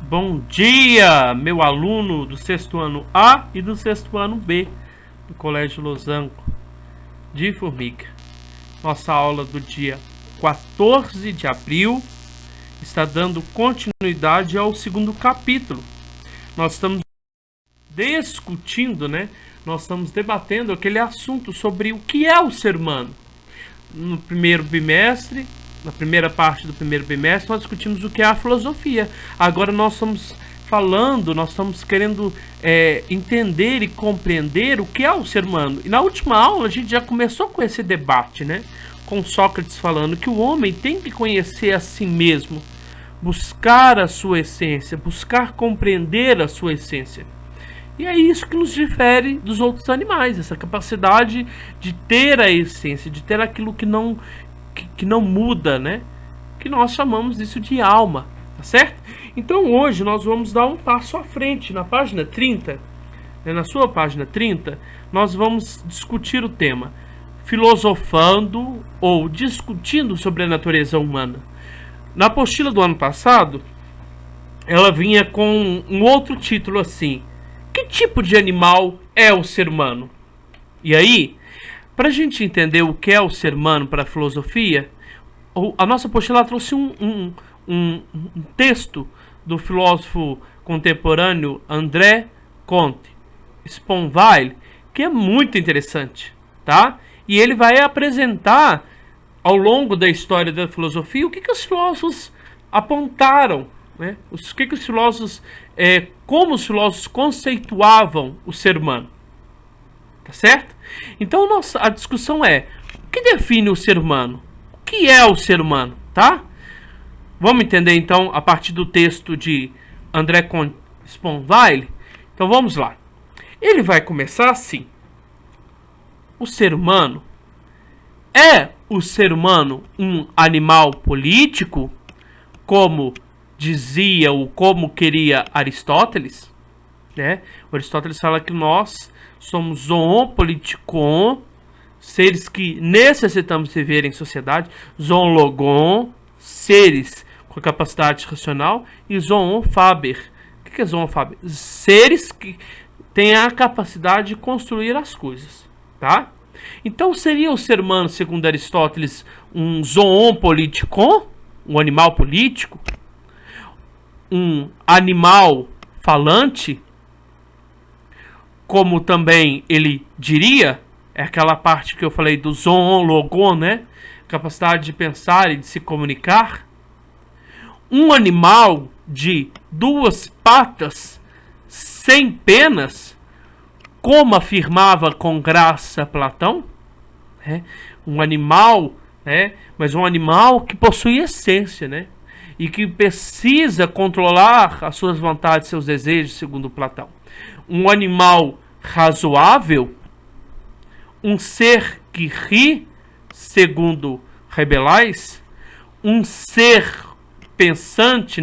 Bom dia, meu aluno do sexto ano A e do sexto ano B do Colégio Losango de Formiga. Nossa aula do dia 14 de abril está dando continuidade ao segundo capítulo. Nós estamos discutindo, Nós estamos debatendo aquele assunto sobre o que é o ser humano. No primeiro bimestre, na primeira parte do primeiro bimestre, nós discutimos o que é a filosofia. Agora nós estamos querendo entender e compreender o que é o ser humano. E na última aula a gente já começou com esse debate, com Sócrates falando que o homem tem que conhecer a si mesmo, buscar a sua essência, buscar compreender a sua essência. E é isso que nos difere dos outros animais, essa capacidade de ter a essência, de ter aquilo que não muda, que nós chamamos isso de alma, tá certo? Então hoje nós vamos dar um passo à frente. Na página 30, na sua página 30, nós vamos discutir o tema filosofando ou discutindo sobre a natureza humana. Na apostila do ano passado, ela vinha com um outro título assim: que tipo de animal é o ser humano? E aí, para a gente entender o que é o ser humano para a filosofia, a nossa apostila trouxe um texto do filósofo contemporâneo André Comte Sponville, que é muito interessante, tá? E ele vai apresentar ao longo da história da filosofia o que os filósofos apontaram, como os filósofos conceituavam o ser humano, tá certo? Então a discussão é: o que define o ser humano? O que é o ser humano, tá? Vamos entender então a partir do texto de André Comte Sponville? Então vamos lá. Ele vai começar assim: o ser humano é o ser humano um animal político, como dizia ou como queria Aristóteles, O Aristóteles fala que nós somos zoopolitikon, seres que necessitamos viver em sociedade, zoologon, seres com capacidade racional, e zoon faber. O que é zoon faber? Seres que têm a capacidade de construir as coisas, tá? Então seria o ser humano, segundo Aristóteles, um zoopolitikon, um animal político, um animal falante, como também ele diria, é aquela parte que eu falei do zoologon, capacidade de pensar e de se comunicar, um animal de duas patas, sem penas, como afirmava com graça Platão, um animal, mas um animal que possui essência, e que precisa controlar as suas vontades, seus desejos, segundo Platão. Um animal razoável, um ser que ri, segundo Rabelais, um ser pensante,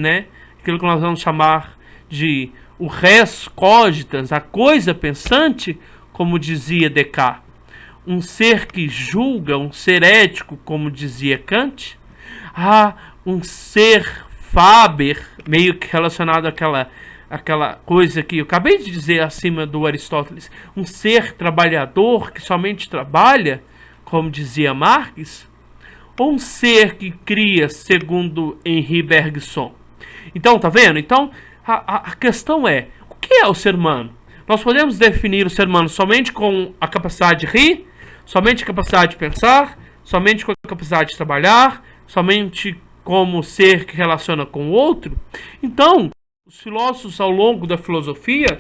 aquilo que nós vamos chamar de o res cogitans, a coisa pensante, como dizia Descartes. Um ser que julga, um ser ético, como dizia Kant. Um ser faber, meio que relacionado àquela coisa que eu acabei de dizer acima do Aristóteles. Um ser trabalhador que somente trabalha, como dizia Marx. Ou um ser que cria, segundo Henri Bergson. Então, tá vendo? Então, a questão é: o que é o ser humano? Nós podemos definir o ser humano somente com a capacidade de rir, somente a capacidade de pensar, somente com a capacidade de trabalhar, somente como ser que relaciona com o outro? Então, os filósofos ao longo da filosofia,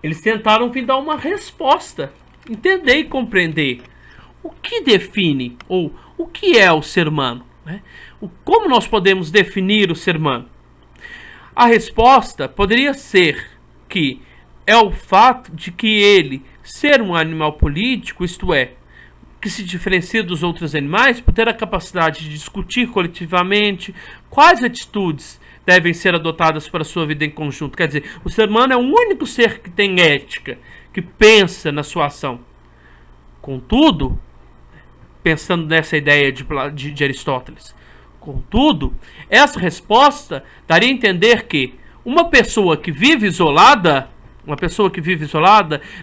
eles tentaram vir dar uma resposta, entender e compreender o que define, ou o que é o ser humano, como nós podemos definir o ser humano. A resposta poderia ser que é o fato de que ele ser um animal político, isto é, que se diferencia dos outros animais por ter a capacidade de discutir coletivamente quais atitudes devem ser adotadas para a sua vida em conjunto. Quer dizer, o ser humano é o único ser que tem ética, que pensa na sua ação. Contudo, pensando nessa ideia de Aristóteles, contudo, essa resposta daria a entender que uma pessoa que vive isolada,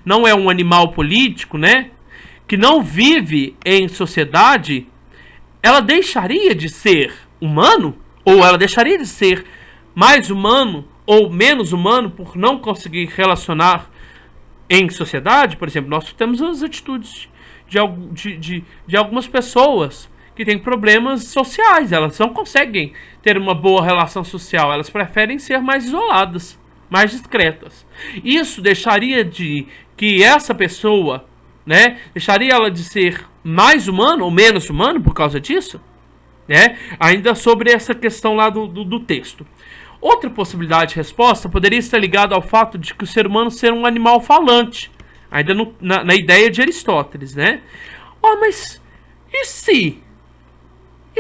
não é um animal político, né? Que não vive em sociedade, ela deixaria de ser humano? Ou ela deixaria de ser mais humano ou menos humano por não conseguir relacionar em sociedade? Por exemplo, nós temos as atitudes de algumas pessoas que têm problemas sociais. Elas não conseguem ter uma boa relação social. Elas preferem ser mais isoladas, mais discretas. Isso deixaria de que essa pessoa, né, deixaria ela de ser mais humano ou menos humano por causa disso? Né? Ainda sobre essa questão lá do texto. Outra possibilidade de resposta poderia estar ligada ao fato de que o ser humano ser um animal falante, ainda na ideia de Aristóteles, né? Mas e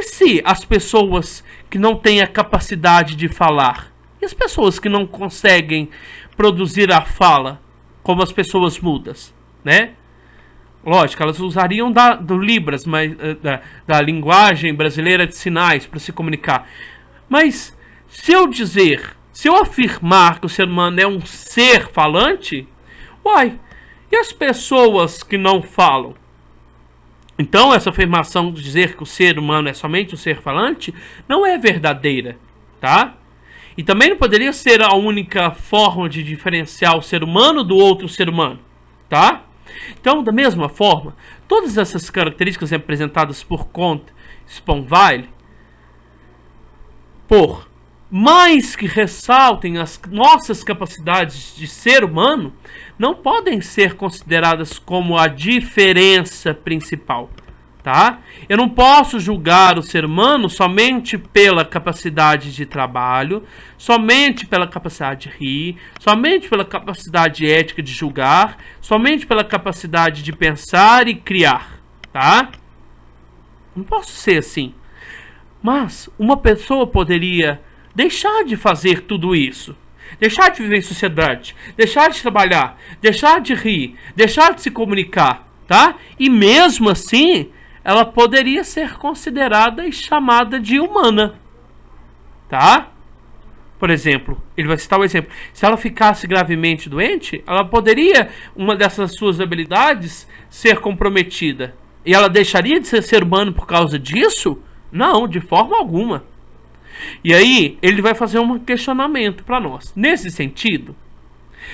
se as pessoas que não têm a capacidade de falar? E as pessoas que não conseguem produzir a fala, como as pessoas mudas, né? Lógico, elas usariam do Libras, mas, da linguagem brasileira de sinais para se comunicar. Mas se eu afirmar que o ser humano é um ser falante, e as pessoas que não falam? Então essa afirmação de dizer que o ser humano é somente um ser falante não é verdadeira, tá? E também não poderia ser a única forma de diferenciar o ser humano do outro ser humano, tá? Então, da mesma forma, todas essas características representadas por Comte Sponville, por mais que ressaltem as nossas capacidades de ser humano, não podem ser consideradas como a diferença principal, tá? Eu não posso julgar o ser humano somente pela capacidade de trabalho, somente pela capacidade de rir, somente pela capacidade ética de julgar, somente pela capacidade de pensar e criar, tá? Não posso ser assim. Mas uma pessoa poderia deixar de fazer tudo isso, deixar de viver em sociedade, deixar de trabalhar, deixar de rir, deixar de se comunicar, tá? E mesmo assim, ela poderia ser considerada e chamada de humana, tá? Por exemplo, ele vai citar o exemplo. Se ela ficasse gravemente doente, ela poderia, uma dessas suas habilidades, ser comprometida. E ela deixaria de ser humano por causa disso? Não, de forma alguma. E aí, ele vai fazer um questionamento para nós. Nesse sentido,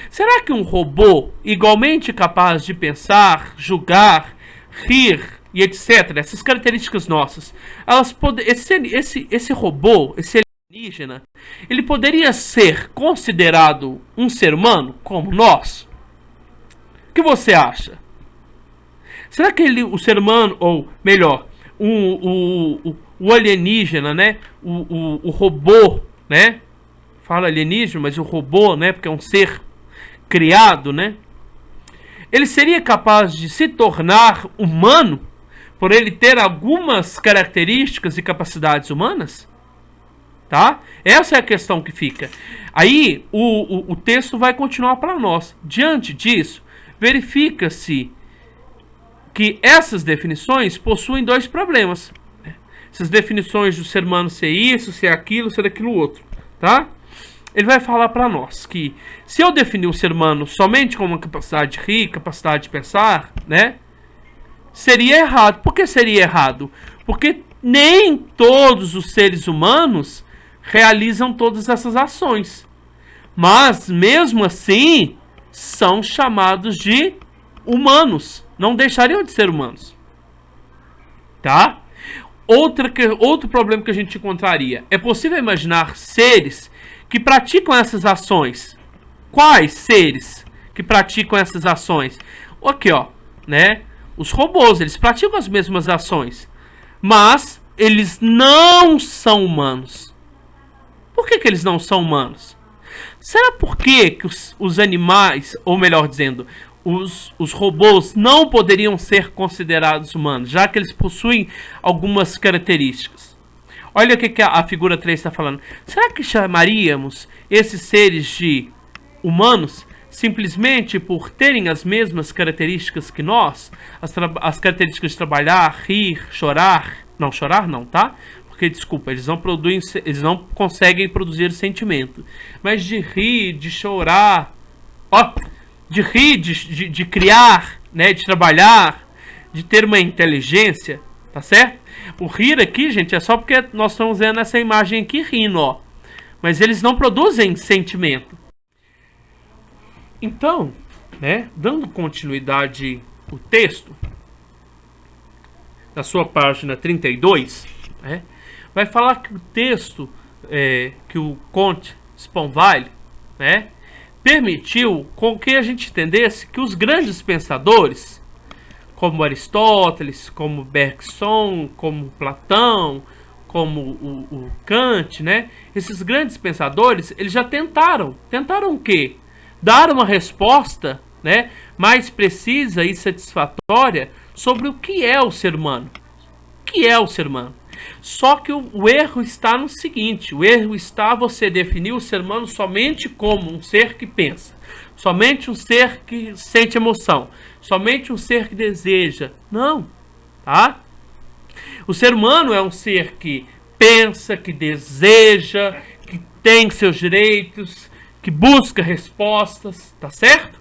será que um robô igualmente capaz de pensar, julgar, rir e etc., essas características nossas, esse robô, esse alienígena, ele poderia ser considerado um ser humano como nós? O que você acha? Será que o ser humano, ou melhor, o alienígena, né? O robô, né? Fala alienígena, mas o robô, né? Porque é um ser criado, né? Ele seria capaz de se tornar humano por ele ter algumas características e capacidades humanas? Tá? Essa é a questão que fica. Aí o texto vai continuar para nós. Diante disso, verifica-se que essas definições possuem dois problemas. Essas definições do ser humano ser isso, ser aquilo, ser aquilo outro, tá? Ele vai falar para nós que se eu definir o ser humano somente como uma capacidade de rir, capacidade de pensar, né? Seria errado. Por que seria errado? Porque nem todos os seres humanos realizam todas essas ações. Mas, mesmo assim, são chamados de humanos. Não deixariam de ser humanos. Tá? Outro problema que a gente encontraria. É possível imaginar seres que praticam essas ações. Quais seres que praticam essas ações? Aqui, ó, né? Os robôs, eles praticam as mesmas ações. Mas eles não são humanos. Por que eles não são humanos? Será por que os animais, ou melhor dizendo, os robôs não poderiam ser considerados humanos, já que eles possuem algumas características? Olha o que a figura 3 está falando. Será que chamaríamos esses seres de humanos simplesmente por terem as mesmas características que nós? As características de trabalhar, rir, chorar. Não, chorar não, tá? porque, desculpa, eles não conseguem produzir sentimento. Mas de rir, de chorar, ó, de rir, de criar, né, de trabalhar, de ter uma inteligência, tá certo? O rir aqui, gente, é só porque nós estamos vendo essa imagem aqui rindo, ó. Mas eles não produzem sentimento. Então, né, dando continuidade ao texto, na sua página 32, né, vai falar que o texto que o Comte Sponville, né, permitiu com que a gente entendesse que os grandes pensadores, como Aristóteles, como Bergson, como Platão, como o Kant, né, esses grandes pensadores, eles já tentaram o quê? Dar uma resposta, né, mais precisa e satisfatória sobre o que é o ser humano. O que é o ser humano? Só que o erro está no seguinte: o erro está você definir o ser humano somente como um ser que pensa, somente um ser que sente emoção, somente um ser que deseja. Não, tá? O ser humano é um ser que pensa, que deseja, que tem seus direitos, que busca respostas, tá certo?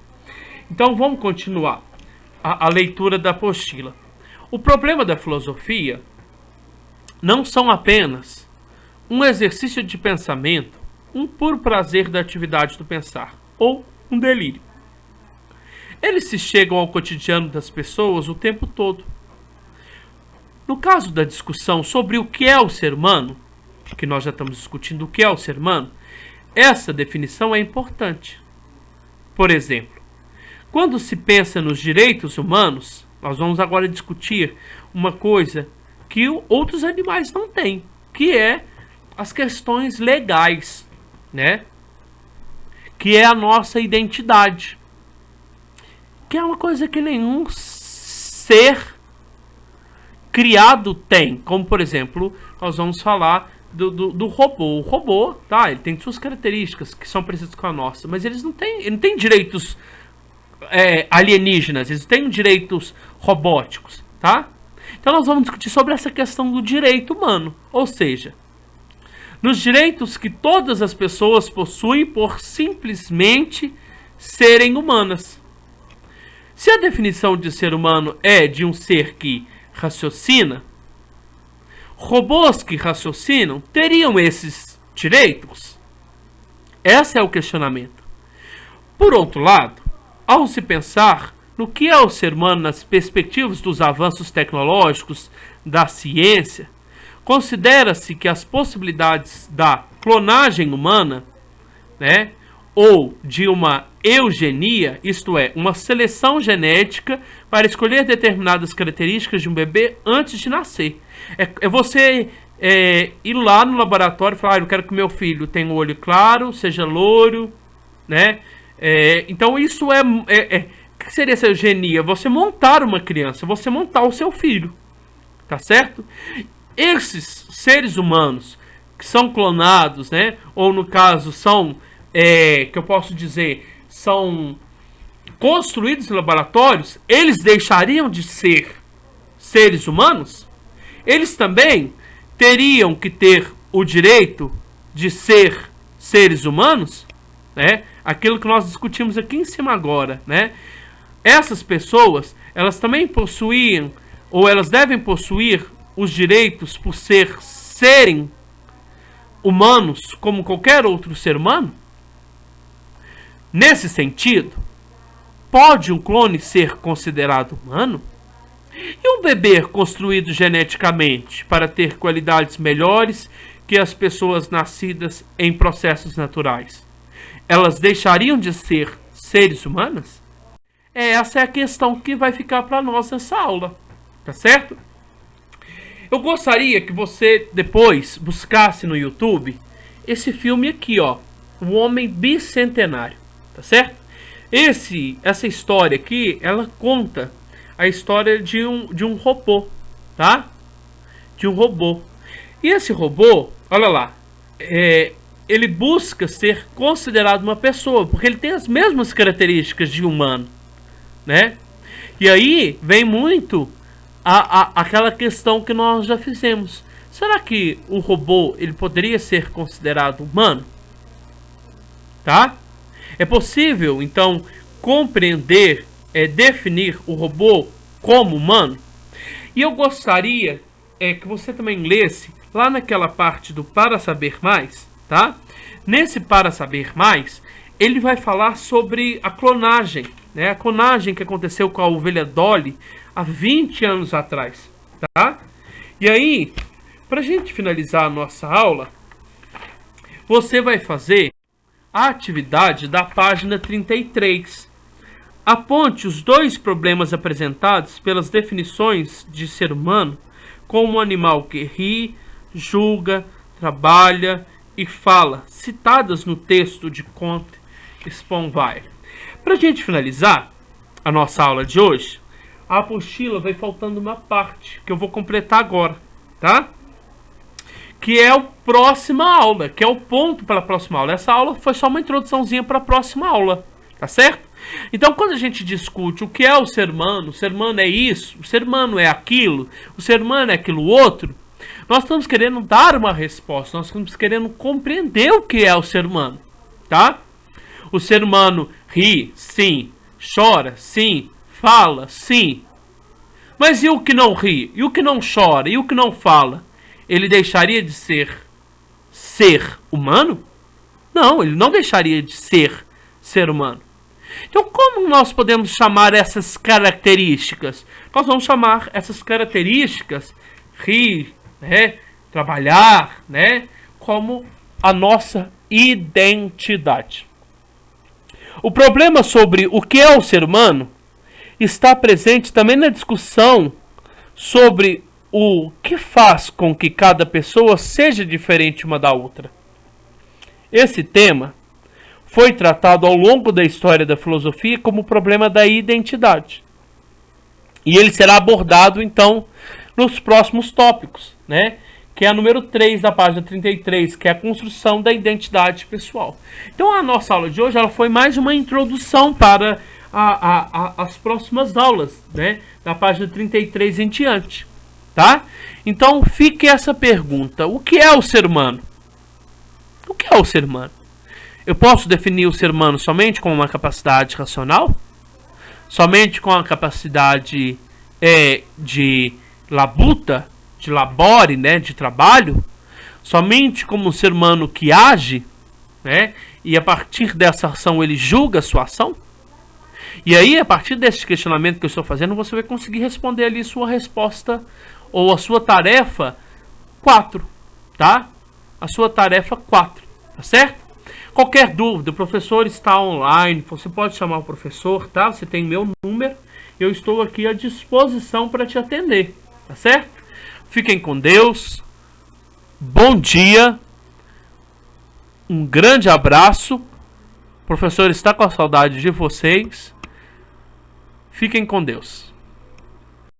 Então vamos continuar a leitura da apostila. O problema da filosofia não são apenas um exercício de pensamento, um puro prazer da atividade do pensar, ou um delírio. Eles se chegam ao cotidiano das pessoas o tempo todo. No caso da discussão sobre o que é o ser humano, que nós já estamos discutindo o que é o ser humano, essa definição é importante. Por exemplo, quando se pensa nos direitos humanos, nós vamos agora discutir uma coisa que outros animais não têm, que é as questões legais, né? Que é a nossa identidade, que é uma coisa que nenhum ser criado tem, como por exemplo, nós vamos falar do robô. O robô, tá, ele tem suas características que são parecidas com a nossa, mas ele não tem direitos alienígenas, eles têm direitos robóticos, tá? Então nós vamos discutir sobre essa questão do direito humano, ou seja, nos direitos que todas as pessoas possuem por simplesmente serem humanas. Se a definição de ser humano é de um ser que raciocina, robôs que raciocinam teriam esses direitos? Esse é o questionamento. Por outro lado, ao se pensar no que é o ser humano nas perspectivas dos avanços tecnológicos, da ciência, considera-se que as possibilidades da clonagem humana, né, ou de uma eugenia, isto é, uma seleção genética para escolher determinadas características de um bebê antes de nascer. É você ir lá no laboratório e falar: eu quero que meu filho tenha um olho claro, seja loiro, né? Então isso o que seria essa eugenia? Você montar uma criança, você montar o seu filho, tá certo? Esses seres humanos que são clonados, né? Ou no caso são, que eu posso dizer, são construídos em laboratórios, eles deixariam de ser seres humanos? Eles também teriam que ter o direito de ser seres humanos, né? Aquilo que nós discutimos aqui em cima agora, né? Essas pessoas, elas também possuíam, ou elas devem possuir os direitos por serem humanos como qualquer outro ser humano? Nesse sentido, pode um clone ser considerado humano? E um bebê construído geneticamente para ter qualidades melhores que as pessoas nascidas em processos naturais, elas deixariam de ser seres humanos? Essa é a questão que vai ficar para nós nessa aula, tá certo? Eu gostaria que você depois buscasse no YouTube esse filme aqui, ó, O Homem Bicentenário, tá certo? Essa história aqui, ela conta a história de um robô, tá? De um robô. E esse robô, olha lá, ele busca ser considerado uma pessoa, porque ele tem as mesmas características de humano, né? E aí vem muito aquela questão que nós já fizemos. será que o robô ele poderia ser considerado humano? Tá? É possível, então, compreender, definir o robô como humano? E eu gostaria que você também lesse lá naquela parte do Para Saber Mais, tá? Nesse Para Saber Mais, ele vai falar sobre a clonagem, né? A clonagem que aconteceu com a ovelha Dolly há 20 anos atrás, tá? E aí, para a gente finalizar a nossa aula, você vai fazer a atividade da página 33. Aponte os dois problemas apresentados pelas definições de ser humano como um animal que ri, julga, trabalha e fala, citadas no texto de Comte Sponville. Para a gente finalizar a nossa aula de hoje, a apostila vai faltando uma parte que eu vou completar agora, tá? Que é a próxima aula, que é o ponto para a próxima aula. Essa aula foi só uma introduçãozinha para a próxima aula, tá certo? Então, quando a gente discute o que é o ser humano é isso, o ser humano é aquilo, o ser humano é aquilo outro, nós estamos querendo dar uma resposta, nós estamos querendo compreender o que é o ser humano, tá? O ser humano ri, sim, chora, sim, fala, sim. Mas e o que não ri? E o que não chora? E o que não fala? Ele deixaria de ser humano? Não, ele não deixaria de ser humano. Então, como nós podemos chamar essas características? Nós vamos chamar essas características, rir, né, trabalhar, né, como a nossa identidade. O problema sobre o que é o ser humano está presente também na discussão sobre o que faz com que cada pessoa seja diferente uma da outra. Esse tema foi tratado ao longo da história da filosofia como o problema da identidade. E ele será abordado, então, nos próximos tópicos, né? Que é a número 3 da página 33, que é a construção da identidade pessoal. Então, a nossa aula de hoje ela foi mais uma introdução para as próximas aulas, né? Da página 33 em diante. Tá? Então fique essa pergunta: o que é o ser humano? O que é o ser humano? Eu posso definir o ser humano somente com uma capacidade racional? Somente com a capacidade de labuta, de labore, né, de trabalho? Somente como um ser humano que age, né, e a partir dessa ação ele julga a sua ação? E aí, a partir desse questionamento que eu estou fazendo, você vai conseguir responder ali sua resposta ou a sua tarefa 4, tá? A sua tarefa 4, tá certo? Qualquer dúvida, o professor está online, você pode chamar o professor, tá? Você tem meu número, eu estou aqui à disposição para te atender, tá certo? Fiquem com Deus, bom dia, um grande abraço, o professor está com a saudade de vocês, fiquem com Deus.